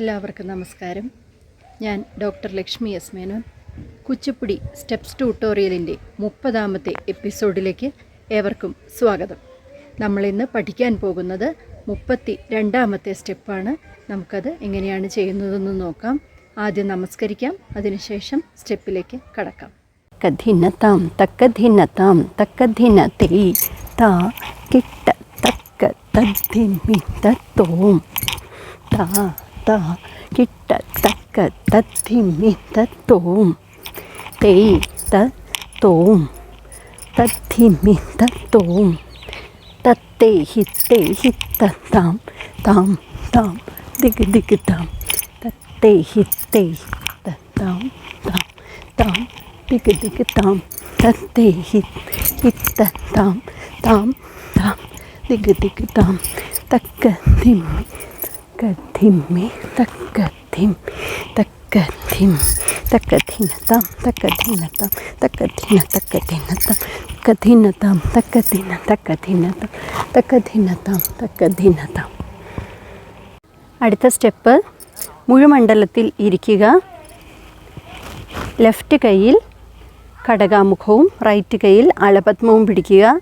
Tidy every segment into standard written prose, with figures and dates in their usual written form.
എല്ലാവർക്കും നമസ്കാരം. ഞാൻ doctor Lakshmi S Menon. Kuchipudi steps ട്യൂട്ടോറിയലിൻ്റെ 30ാമത്തെ എപ്പിസോഡിലേക്ക് ഏവർക്കും സ്വാഗതം. നമ്മളിന്ന് പഠിക്കാൻ പോകുന്നത് 32ാമത്തെ സ്റ്റെപ്പാണ്. നമുക്കത് എങ്ങനെയാണ് ചെയ്യുന്നതെന്ന് നോക്കാം. ആദ്യം നമസ്കരിക്കാം, അതിനുശേഷം സ്റ്റെപ്പിലേക്ക് കടക്കാം. കധിനതാം തക്കധിനതാം തക്കധിനതേ താ കിട്ട തക്ക തദ്ധിമി തത്തോം താ താ കിട്ട തക്ക തദ്ധിമി തത്തോം തേ തോം തദ്ധിമി തത്തോം തത്തേ ഹിത്തേ താം താം താം ദിഗ് ദിഗ് താം തത്തേ ഹിത്തേ താം താം താം ദിഗ് ദിഗ് താം തത്തേ ഹിത്ത താം താം താം ദിഗ് ദിഗ് താം തക്ക ധിമ്മി ധിമ്മി തക്ക ധിം തക്ക ധിം തക്ക ധിനതാം തക്ക ധിനതാം തക്ക ധിന തക്ക ധിനതാം തക്ക ധിനതാം തക്ക ധിന തക്ക ധിനതാം തക്ക ധിനതാം തക്ക ധിനതാം. അടുത്ത സ്റ്റെപ്പ്, മുഴുമണ്ഡലത്തിൽ ഇരിക്കുക. ലെഫ്റ്റ് കൈയിൽ കടകാമുഖവും റൈറ്റ് കൈയിൽ അളപത്മവും പിടിക്കുക.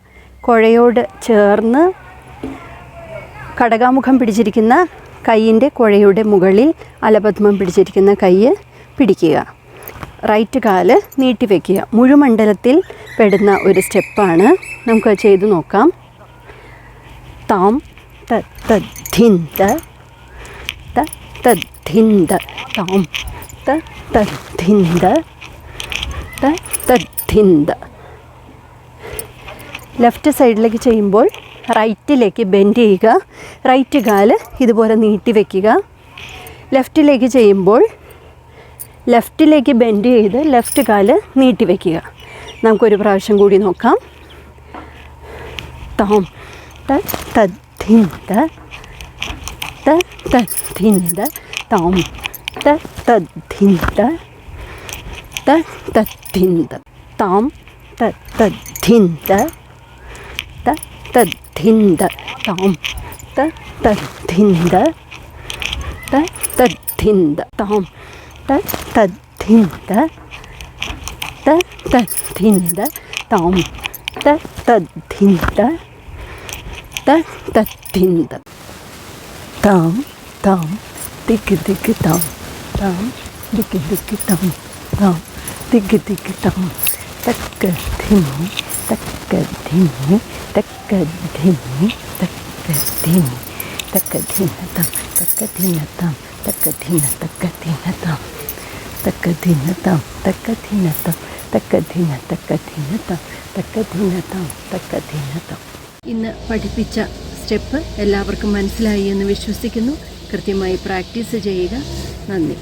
കുഴയോട് ചേർന്ന് കടകാമുഖം പിടിച്ചിരിക്കുന്ന കൈയിൻ്റെ കുഴയുടെ മുകളിൽ അലപത്മം പിടിച്ചിരിക്കുന്ന കൈ പിടിക്കുക. റൈറ്റ് കാല് നീട്ടിവെക്കുക. മുഴുമണ്ഡലത്തിൽ പെടുന്ന ഒരു സ്റ്റെപ്പാണ്. നമുക്ക് ചെയ്ത് നോക്കാം. താം തദ്ധിന്ത തദ്ധിന്ത താം തദ്ധിന്ത തദ്ധിന്ത. ലെഫ്റ്റ് സൈഡിലേക്ക് ചെയ്യുമ്പോൾ റൈറ്റിലേക്ക് ബെൻഡ് ചെയ്യുക. റൈറ്റ് കാല് ഇതുപോലെ നീട്ടി വയ്ക്കുക. ലെഫ്റ്റിലേക്ക് ചെയ്യുമ്പോൾ ലെഫ്റ്റിലേക്ക് ബെൻഡ് ചെയ്ത് ലെഫ്റ്റ് കാല് നീട്ടി വയ്ക്കുക. നമുക്കൊരു പ്രാവശ്യം കൂടി നോക്കാം. താം തദ്ധിന്ത തദ്ധിന്ത താം തദ്ധിന്ത തദ്ധിന്ത താം തദ്ധിന്ത തദ്ധിന്ത താം തദ്ധിന്ത തദ്ധിന്ത താം തദ്ധിന്ത തദ്ധിന്ത താം തദ്ധിന്ത തദ്ധിന്ത താം താം ദിഗ് ദിഗ് താം താം ദിഗ് ദിഗ് താം താം ദിഗ് ദിഗ് താം തക്ക ധിമ്മി തക്ക ധിമ്മി തക്ക ധിമ്മി തക്ക ധിമ്മി തക്ക ധിനതാം തക്ക ധിനതാം തക്ക ധിന തക്ക ധിനതാം തക്ക ധിനതാം തക്ക ധിനതാം തക്ക ധിന തക്ക ധിനതാം തക്ക ധിനതാം തക്ക ധിനതാം. ഇന്ന് പഠിപ്പിച്ച സ്റ്റെപ്പ് എല്ലാവർക്കും മനസ്സിലായി എന്ന് വിശ്വസിക്കുന്നു. കൃത്യമായി പ്രാക്ടീസ് ചെയ്യുക. നന്ദി.